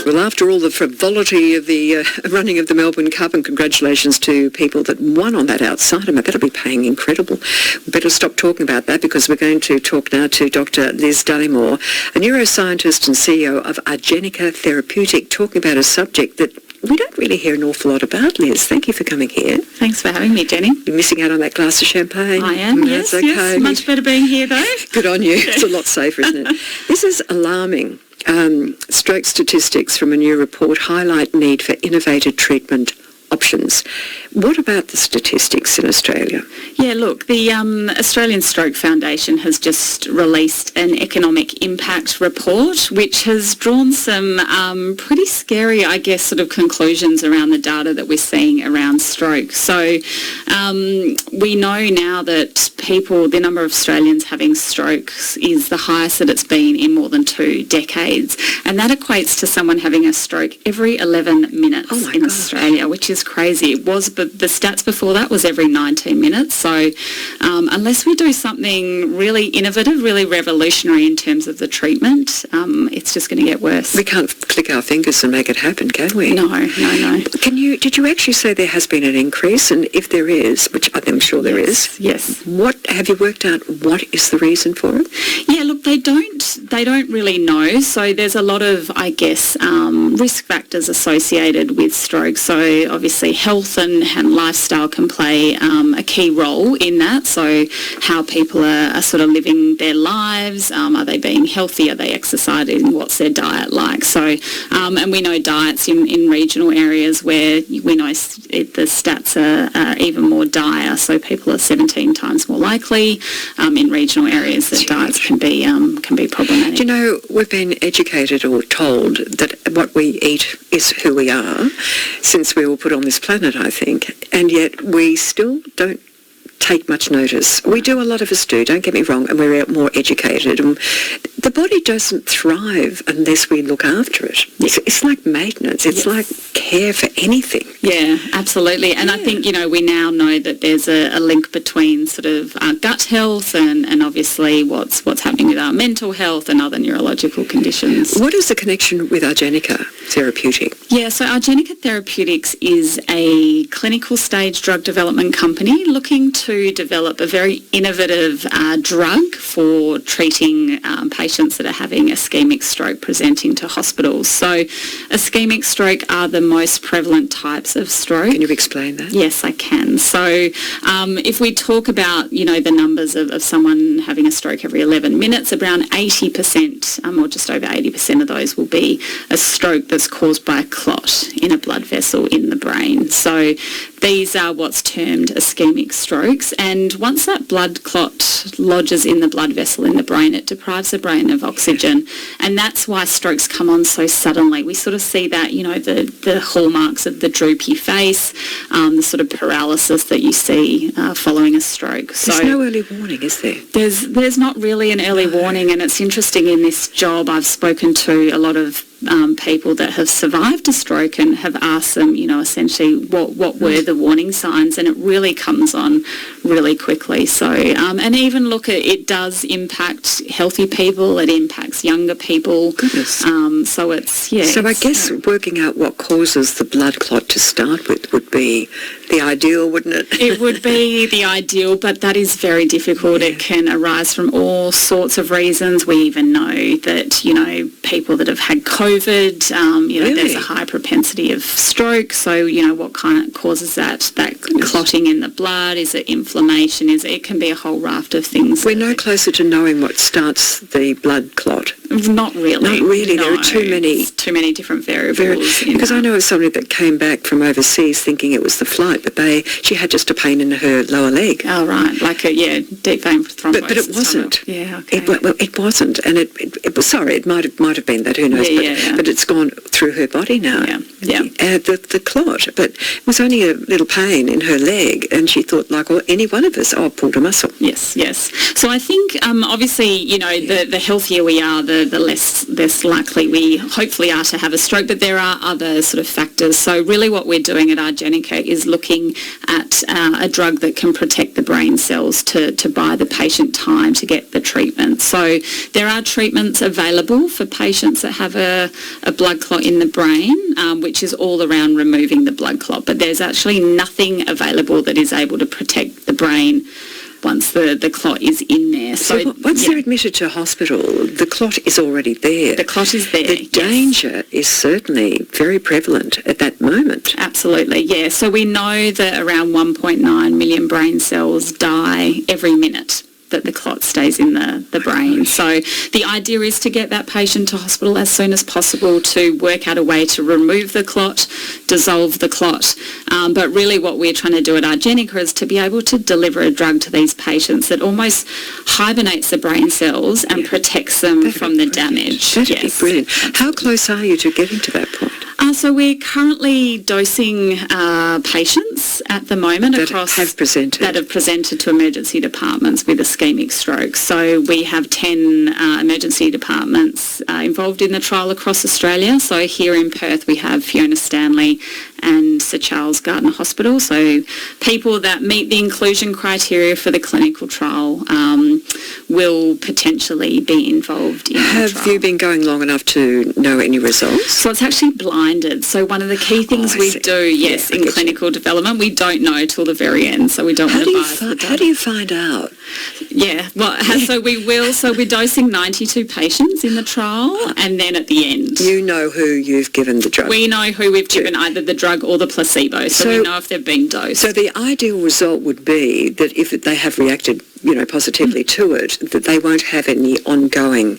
Well, after all the frivolity of the running of the Melbourne Cup, and congratulations to people that won on that outside, I better be paying incredible. We better stop talking about that, because we're going to talk now to Dr. Liz Dallimore, a neuroscientist and CEO of Argenica Therapeutic, talking about a subject that we don't really hear an awful lot about. Liz, thank you for coming here. Thanks for having me, Jenny. You're missing out on that glass of champagne. I am, yes, okay. yes. Much better being here, though. Good on you. It's a lot safer, isn't it? This is alarming. Stroke statistics from a new report highlight need for innovative treatment options. What about the statistics in Australia? Yeah, look, the Australian Stroke Foundation has just released an economic impact report, which has drawn some pretty scary, I guess, sort of conclusions around the data that we're seeing around stroke. So we know now that the number of Australians having strokes is the highest that it's been in more than 2 decades. And that equates to someone having a stroke every 11 minutes in Australia, which is crazy. It was, but the stats before that was every 19 minutes. So unless we do something really innovative, really revolutionary in terms of the treatment, it's just going to get worse. We can't click our fingers and make it happen, can we? No. Did you actually say there has been an increase? And if there is, which I'm sure there is, yes. What have you worked out? What is the reason for it? Yeah, look, they don't really know. So there's a lot of, I guess, risk factors associated with stroke. So obviously health and lifestyle can play a key role in that. So how people are sort of living their lives, are they being healthy, are they exercising, what's their diet like? So, and we know diets in regional areas where we know the stats are even more dire. So people are 17 times more likely in regional areas that diets can be problematic. Do you know, we've been educated or told that what we eat is who we are since we were put on this planet, I think, and yet we still don't take much notice. We do, a lot of us do, don't get me wrong, and we're more educated. And the body doesn't thrive unless we look after it. It's like maintenance. It's like care for anything. Yeah, absolutely. And I think, we now know that there's a link between sort of our gut health and obviously what's happening with our mental health and other neurological conditions. What is the connection with Argenica Therapeutic? Yeah, so Argenica Therapeutics is a clinical stage drug development company looking to develop a very innovative drug for treating patients that are having ischemic stroke presenting to hospitals. So ischemic stroke are the most prevalent types of stroke. Can you explain that? Yes, I can. So if we talk about, the numbers of someone having a stroke every 11 minutes, around 80% or just over 80% of those will be a stroke that's caused by a clot in a blood vessel in the brain. So these are what's termed ischemic strokes, and once that blood clot lodges in the blood vessel in the brain, it deprives the brain of oxygen, and that's why strokes come on so suddenly. We sort of see that, the hallmarks of the droopy face, the sort of paralysis that you see following a stroke. There's no early warning, is there? There's not really an early warning, and it's interesting in this job I've spoken to a lot of people that have survived a stroke and have asked them, essentially what were the warning signs, and it really comes on really quickly. So, and even look, it does impact healthy people, it impacts younger people. Goodness. So it's, So I guess working out what causes the blood clot to start with would be the ideal, wouldn't it? It would be the ideal, but that is very difficult. Yeah. It can arise from all sorts of reasons. We even know that, people that have had COVID, really? There's a high propensity of stroke. So, what kind of causes that clotting in the blood? Is it inflammation? It can be a whole raft of things. We're no closer to knowing what starts the blood clot. Not really. Not really. No. There are too many different variables. Because I know of somebody that came back from overseas thinking it was the flight, but she had just a pain in her lower leg. Oh, right. Like deep vein thrombosis. But it wasn't. Yeah, okay. It wasn't. And it was, sorry, it might have been that, who knows. But it's gone through her body now. Yeah. The clot, but it was only a little pain in her leg, and she thought, like any one of us, I pulled a muscle. Yes. So I think, obviously, the healthier we are, the less likely we hopefully are to have a stroke, but there are other sort of factors. So really what we're doing at Argenica is looking at a drug that can protect the brain cells to buy the patient time to get the treatment. So there are treatments available for patients that have a blood clot in the brain, which is all around removing the blood clot, but there's actually nothing available that is able to protect the brain once the clot is in there. So once they're admitted to hospital, the clot is already there. The clot is there. The danger is certainly very prevalent at that moment. Absolutely, yeah. So we know that around 1.9 million brain cells die every minute that the clot stays in the brain. So the idea is to get that patient to hospital as soon as possible to work out a way to remove the clot, dissolve the clot. But really what we're trying to do at Argenica is to be able to deliver a drug to these patients that almost hibernates the brain cells and protects them from the damage. That'd be brilliant. How close are you to getting to that point? So we're currently dosing patients at the moment that have presented to emergency departments with ischemic stroke. So we have 10 emergency departments involved in the trial across Australia. So here in Perth we have Fiona Stanley and Sir Charles Gardner Hospital. So people that meet the inclusion criteria for the clinical trial will potentially be involved in the trial. Have you been going long enough to know any results? So it's actually blinded. So one of the key things we do, in clinical development, we don't know till the very end. So we don't want to bias the data. How do you find out? Yeah, well, so we will. So we're dosing 92 patients in the trial, and then at the end, you know who you've given the drug. We know who we've given either the drug or the placebo, so we know if they've been dosed. So the ideal result would be that if they have reacted, positively to it, that they won't have any ongoing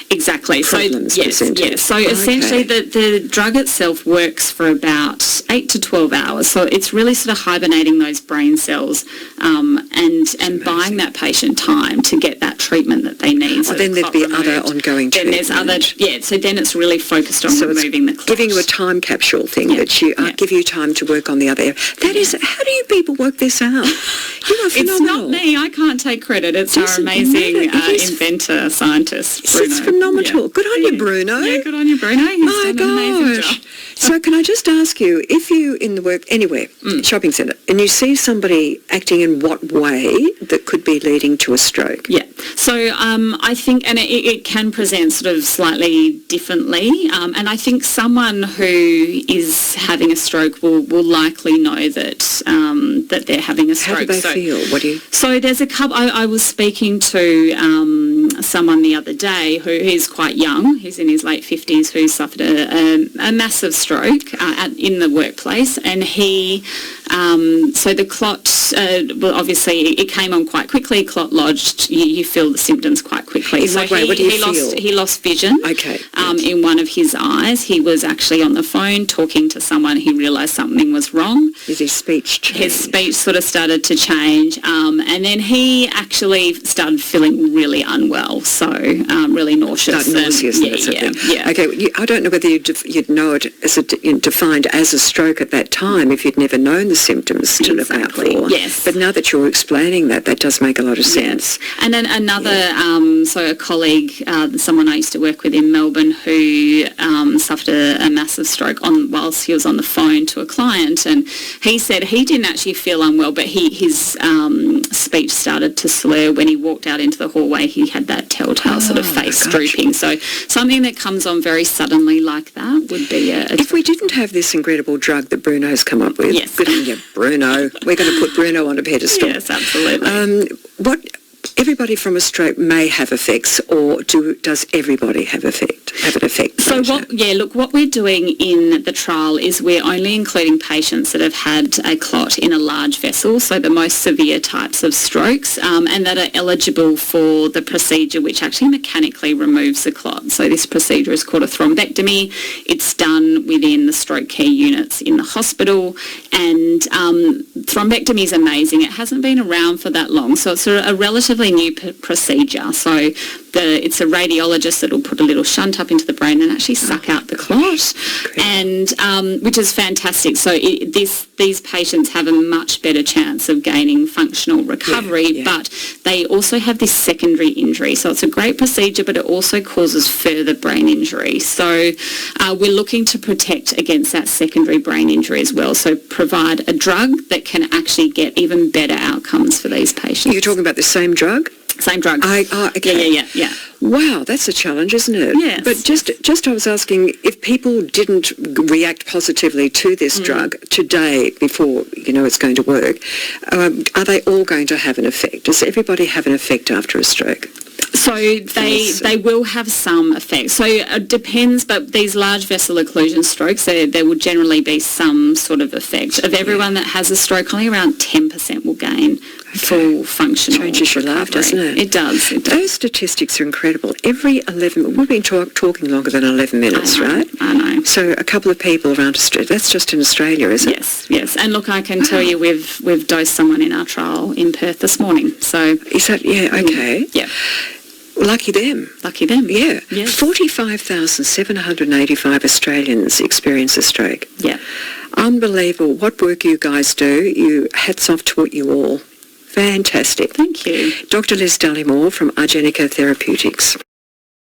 Exactly. problems. So essentially the drug itself works for about 8 to 12 hours. So it's really sort of hibernating those brain cells and buying that patient time to get that treatment that they need. So then there'd be other ongoing treatment. Then there's so then it's really focused on removing the clot. Giving you a time capsule thing that you give you time to work on the other area. That is, how do you people work this out? You are phenomenal. It's not me. I can't take credit. It's our amazing inventor, scientist, Bruno. It's phenomenal. Yeah. Good on you, Bruno. Yeah, good on you, Bruno. He's done an amazing job. So can I just ask you, if you in the work anywhere, shopping centre, and you see somebody acting in what way that could be leading to a stroke? Yeah. So I think, and it can present sort of slightly differently, and I think someone who is having a stroke will likely know that they're having a stroke. How do they feel? What do you? So there's a couple. I was speaking to someone the other day who is quite young. He's in his late 50s, who suffered a massive stroke in the workplace, and he. So the clot, obviously it came on quite quickly. Clot lodged. You feel the symptoms quite quickly. In what way? What do you feel? He lost vision. Okay. In one of his eyes, he was actually on the phone talking to someone. He realised something was wrong. Did his speech change? His speech sort of started to change, and then he actually started feeling really unwell. So really nauseous. Nauseous. Yeah. Okay. I don't know whether you'd know it as defined as a stroke at that time if you'd never known the symptoms to look out for. Yes. But now that you're explaining that does make a lot of sense. Yes. And then another, so a colleague, someone I used to work with in Melbourne who suffered a massive stroke whilst he was on the phone to a client, and he said he didn't actually feel unwell, but his speech started to slur when he walked out into the hallway. He had that telltale sort of face drooping. So something that comes on very suddenly like that would be If we didn't have this incredible drug that Bruno's come up with, good on you, Bruno. We're going to put Bruno on a pedestal. Yes, absolutely. Everybody from a stroke may have effects, or does everybody have an effect? So what we're doing in the trial is we're only including patients that have had a clot in a large vessel, so the most severe types of strokes, and that are eligible for the procedure, which actually mechanically removes the clot. So this procedure is called a thrombectomy. It's done within the stroke care units in the hospital, and thrombectomy is amazing. It hasn't been around for that long, so it's a relatively new procedure. So it's a radiologist that will put a little shunt up into the brain and actually suck out the clot, and which is fantastic. So these patients have a much better chance of gaining functional recovery, but they also have this secondary injury. So it's a great procedure, but it also causes further brain injury. So we're looking to protect against that secondary brain injury as well. So provide a drug that can actually get even better outcomes for these patients. You're talking about the same drug? Same drug. Okay. Yeah. Wow, that's a challenge, isn't it? Yes. But just I was asking, if people didn't react positively to this drug today before, it's going to work, are they all going to have an effect? Does everybody have an effect after a stroke? So they will have some effect. So it depends, but these large vessel occlusion strokes, there will generally be some sort of effect. Of everyone that has a stroke, only around 10% will gain full functional Changes your life, doesn't it? It does. Those statistics are incredible. Every 11, we've been talking longer than 11 minutes, right? I know. So a couple of people around Australia, that's just in Australia, is it? Yes. And look, I can tell you we've dosed someone in our trial in Perth this morning. So is that, okay. Yeah. Lucky them. Yeah. Yes. 45,785 Australians experience a stroke. Yeah. Unbelievable. What work you guys do. Hats off to you all. Fantastic. Thank you. Dr. Liz Dallimore from Argenica Therapeutics.